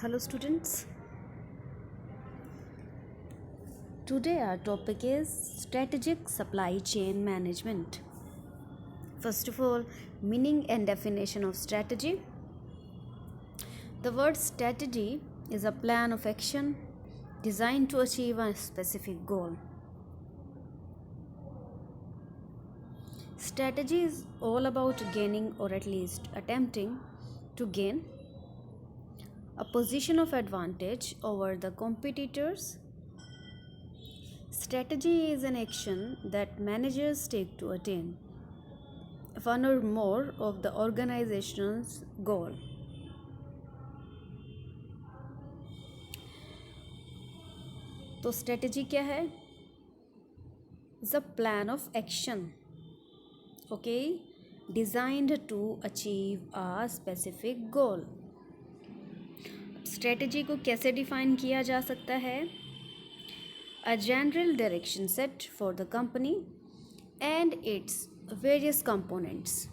Hello students. Today our topic is strategic supply chain management. First of all, meaning and definition of strategy. The word strategy is a plan of action designed to achieve a specific goal. Strategy is all about gaining or at least attempting to gain a position of advantage over the competitors. Strategy is an action that managers take to attain one or more of the organization's goal. तो strategy क्या है? It's a plan of action, okay, designed to achieve a specific goal. Strategy को कैसे define किया जा सकता है? A general direction set for the company and its various components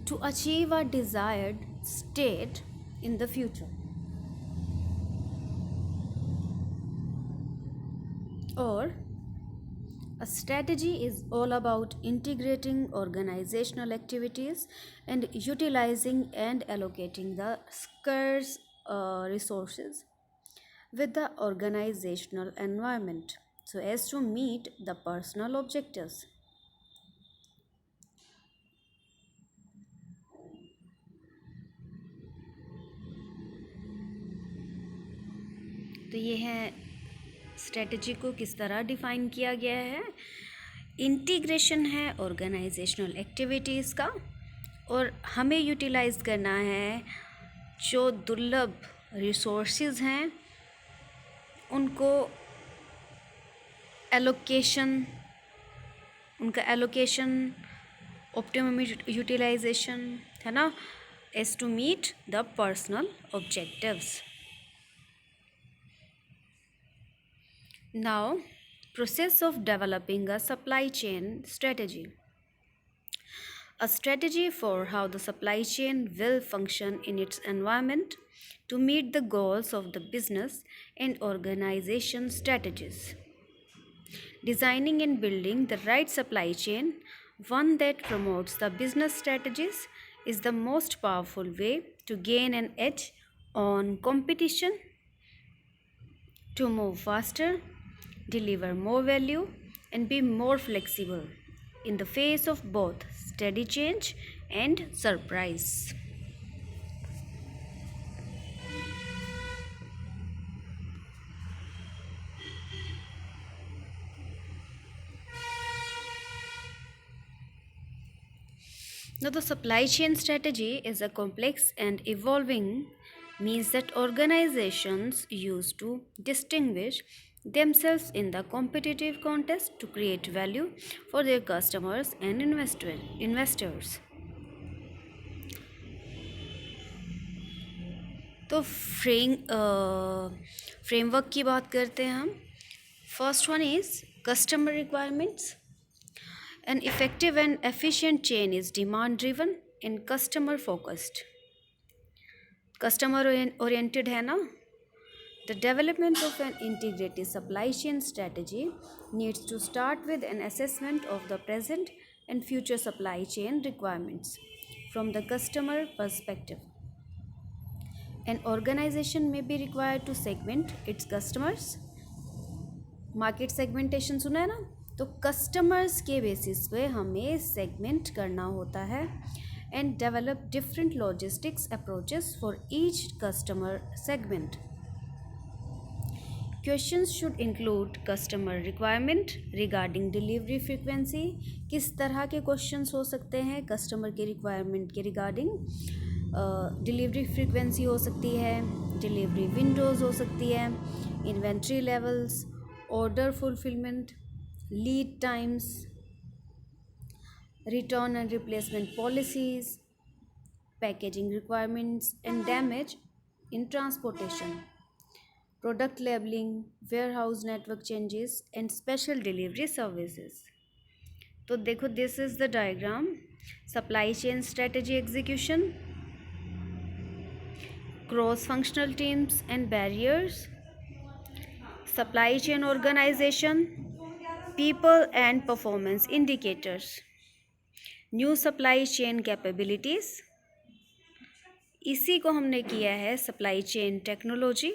to achieve a desired state in the future. Or a strategy is all about integrating organizational activities and utilizing and allocating the scarce resources with the organizational environment so as to meet the personal objectives. तो ये है strategy को किस तरह define किया गया है. Integration है ऑर्गेनाइजेशनल एक्टिविटीज़ का और हमें यूटिलाइज़ करना है जो दुर्लभ रिसोर्सेज हैं उनको उनका एलोकेशन ऑप्टिमम यूटिलाइजेशन है ना, as to meet the personal objectives. Now, process of developing a supply chain strategy. A strategy for how the supply chain will function in its environment to meet the goals of the business and organization strategies. Designing and building the right supply chain, one that promotes the business strategies, is the most powerful way to gain an edge on competition, to move faster, deliver more value, and be more flexible in the face of both steady change and surprise. Now, the supply chain strategy is a complex and evolving means that organizations use to distinguish themselves in the competitive contest to create value for their customers and investors. तो framework की बात करते हैं हम. First one is customer requirements. An effective and efficient chain is demand driven and customer focused. Customer oriented है ना. The development of an integrated supply chain strategy needs to start with an assessment of the present and future supply chain requirements from the customer perspective. An organization may be required to segment its customers. Market segmentation सुना है ना, तो customers के basis पे हमें segment करना होता है and develop different logistics approaches for each customer segment. Questions should include customer requirement regarding delivery frequency. किस तरह के क्वेश्चंस हो सकते हैं कस्टमर के रिक्वायरमेंट के रिगार्डिंग? डिलीवरी फ्रीक्वेंसी हो सकती है, डिलीवरी विंडोज़ हो सकती है, inventory levels, order fulfillment, lead times, return and replacement policies, packaging requirements and damage in transportation, product labeling, warehouse network changes and special delivery services. तो देखो, this is the diagram. Supply chain strategy execution. cross-functional teams and barriers, supply chain organization, people and performance indicators, new supply chain capabilities. इसी को हमने किया है supply chain technology,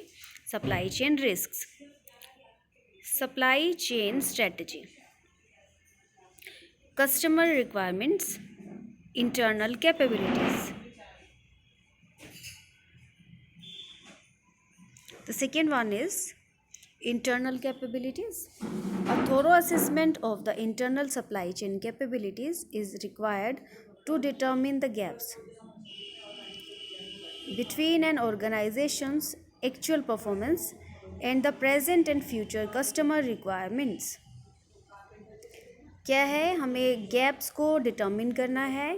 supply chain risks, supply chain strategy, customer requirements, internal capabilities. The second one is internal capabilities. A thorough assessment of the internal supply chain capabilities is required to determine the gaps between an organization's actual performance and the present and future customer requirements. क्या है, हमें gaps को determine करना है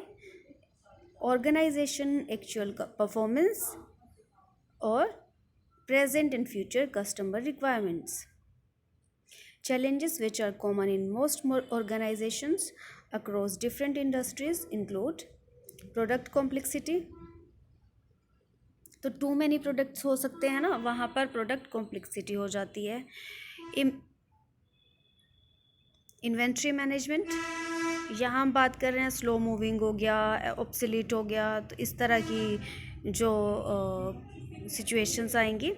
organisation actual performance और present and future customer requirements. Challenges which are common in most more organizations across different industries include product complexity. तो to many products हो सकते हैं ना, वहाँ पर प्रोडक्ट कॉम्प्लेक्सिटी हो जाती है. इन्वेंट्री मैनेजमेंट, यहाँ हम बात कर रहे हैं स्लो मूविंग हो गया, ऑब्सोलीट हो गया, तो इस तरह की जो सिचुएशंस आएंगी.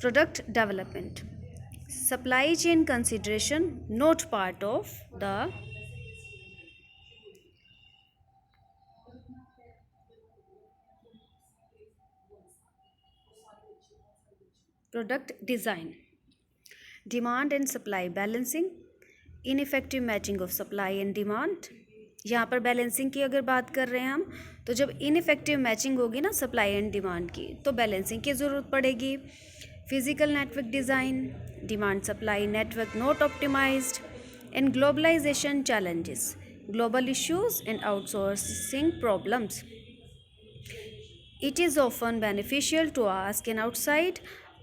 Product development, supply chain consideration not part of the product design. Demand and supply balancing, ineffective matching of supply and demand. यहाँ पर बैलेंसिंग की अगर बात कर रहे हैं हम, तो जब इनइफेक्टिव मैचिंग होगी ना सप्लाई एंड डिमांड की, तो बैलेंसिंग की ज़रूरत पड़ेगी. Physical network design, demand supply network not optimised, and globalisation challenges, global issues and outsourcing problems. It is often beneficial to ask an outside,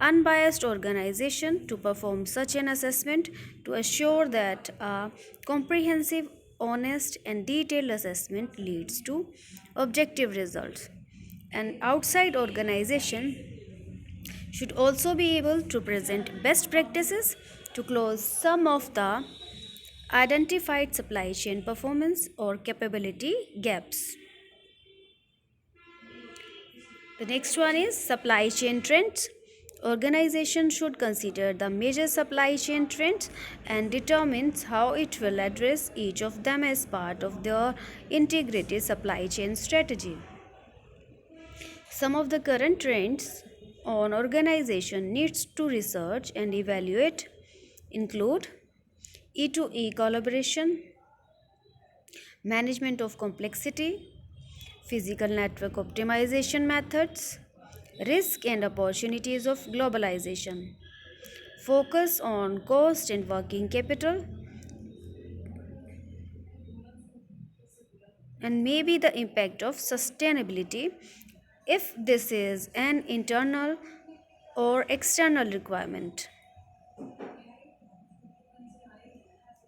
unbiased organization to perform such an assessment to assure that a comprehensive, honest, and detailed assessment leads to objective results. An outside organization should also be able to present best practices to close some of the identified supply chain performance or capability gaps. The next one is supply chain trends. Organization should consider the major supply chain trends and determines how it will address each of them as part of their integrated supply chain strategy. Some of the current trends on organization needs to research and evaluate include E2E collaboration, management of complexity, physical network optimization methods, risk and opportunities of globalization, focus on cost and working capital, and maybe the impact of sustainability if this is an internal or external requirement.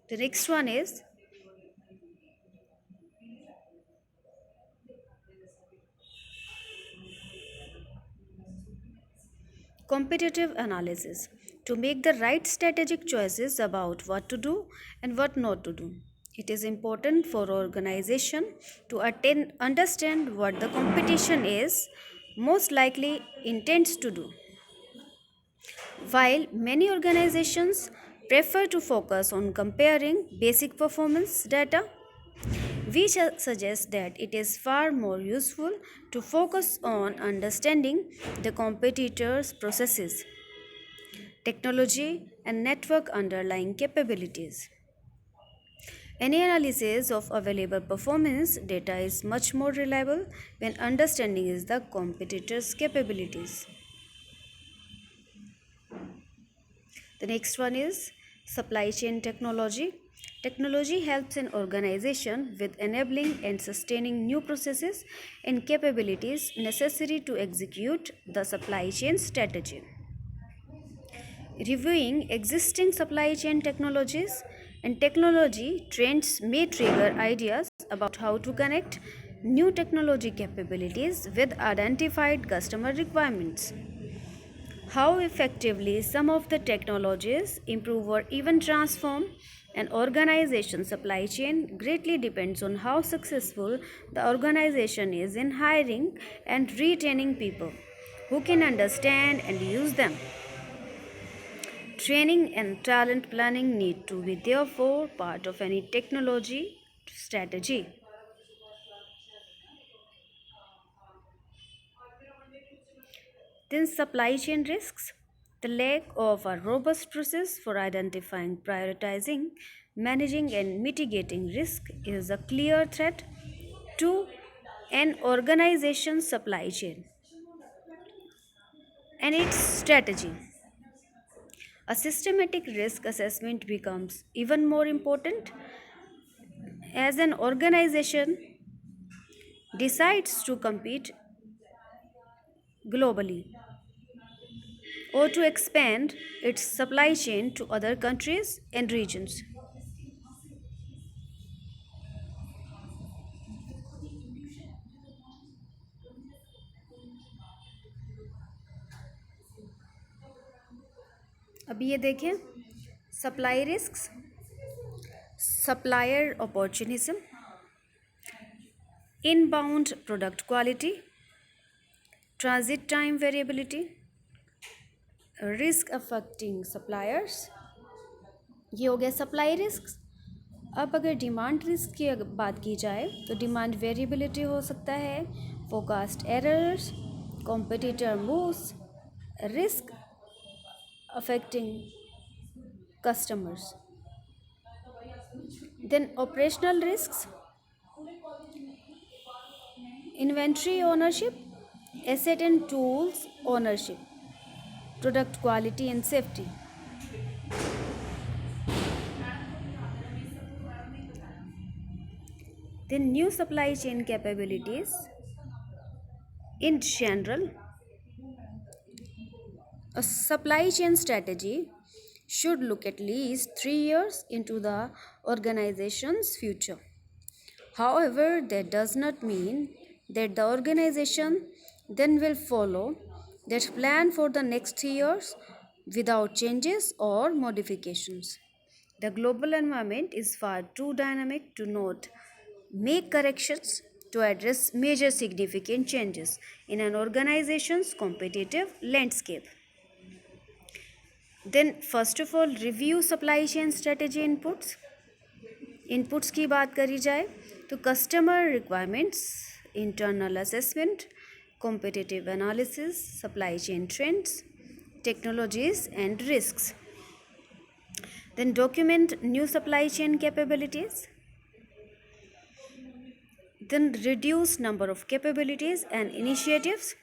The next one is competitive analysis to make the right strategic choices about what to do and what not to do. It is important for organization to understand what the competition is most likely intends to do. While many organizations prefer to focus on comparing basic performance data, we suggest that it is far more useful to focus on understanding the competitors' processes, technology, and network underlying capabilities. Any analysis of available performance data is much more reliable when understanding is the competitor's capabilities. The next one is supply chain technology. Technology helps an organization with enabling and sustaining new processes and capabilities necessary to execute the supply chain strategy. Reviewing existing supply chain technologies and technology trends may trigger ideas about how to connect new technology capabilities with identified customer requirements. How effectively some of the technologies improve or even transform an organization's supply chain greatly depends on how successful the organization is in hiring and retaining people who can understand and use them. Training and talent planning need to be therefore part of any technology strategy. Then supply chain risks. The lack of a robust process for identifying, prioritizing, managing and mitigating risk is a clear threat to an organization's supply chain and its strategy. A systematic risk assessment becomes even more important as an organization decides to compete globally or to expand its supply chain to other countries and regions. अब ये देखें, supply risk, supplier opportunism, inbound product quality, transit time variability, risk affecting suppliers. ये हो गया supply risk. अब अगर demand risk की बात की जाए तो डिमांड वेरिएबिलिटी हो सकता है, forecast errors, competitor moves, risk affecting customers. Then operational risks, inventory ownership, asset and tools ownership, product quality and safety. Then new supply chain capabilities. In general, a supply chain strategy should look at least 3 years into the organization's future. However, that does not mean that the organization then will follow that plan for the next 3 years without changes or modifications. The global environment is far too dynamic to not make corrections to address major significant changes in an organization's competitive landscape. Then, first of all, review supply chain strategy inputs. Inputs की बात करी जाए तो customer requirements, internal assessment, competitive analysis, supply chain trends, technologies and risks. Then document new supply chain capabilities. Then reduce number of capabilities and initiatives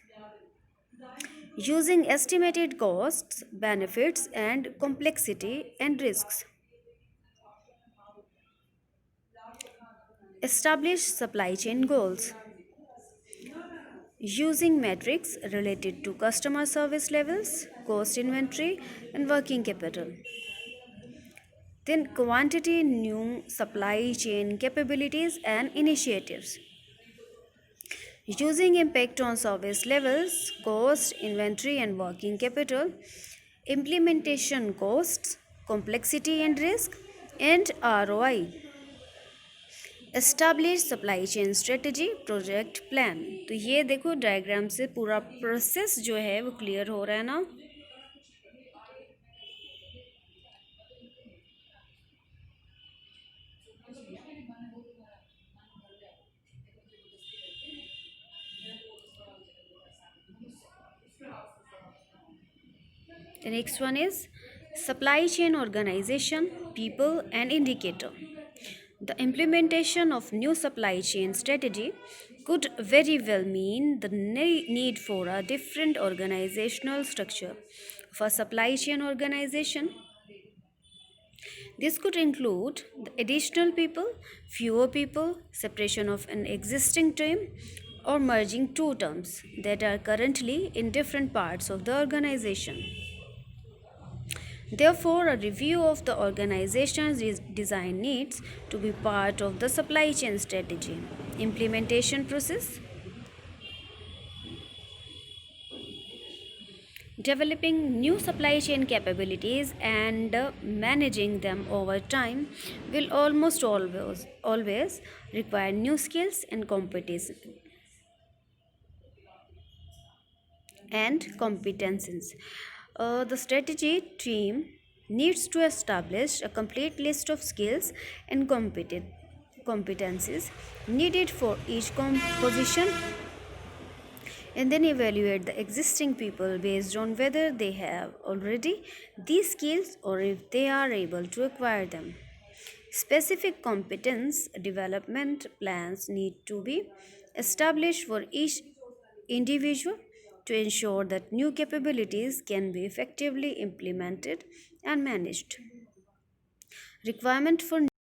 using estimated costs, benefits and complexity and risks. Establish supply chain goals using metrics related to customer service levels, cost inventory and working capital. Then quantity new supply chain capabilities and initiatives using impact on service levels, cost, inventory and working capital, implementation costs, complexity and risk and ROI. Establish supply chain strategy project plan. तो ये देखो diagram से पूरा process जो है वो clear हो रहा है ना. The next one is supply chain organization, people and indicator. The implementation of new supply chain strategy could very well mean the need for a different organizational structure for supply chain organization. This could include the additional people, fewer people, separation of an existing team, or merging two terms that are currently in different parts of the organization. Therefore, a review of the organization's design needs to be part of the supply chain strategy. Implementation process. Developing new supply chain capabilities and managing them over time will always require new skills and competencies. The strategy team needs to establish a complete list of skills and competencies needed for each composition, and then evaluate the existing people based on whether they have already these skills or if they are able to acquire them. Specific competence development plans need to be established for each individual to ensure that new capabilities can be effectively implemented and managed. Requirement for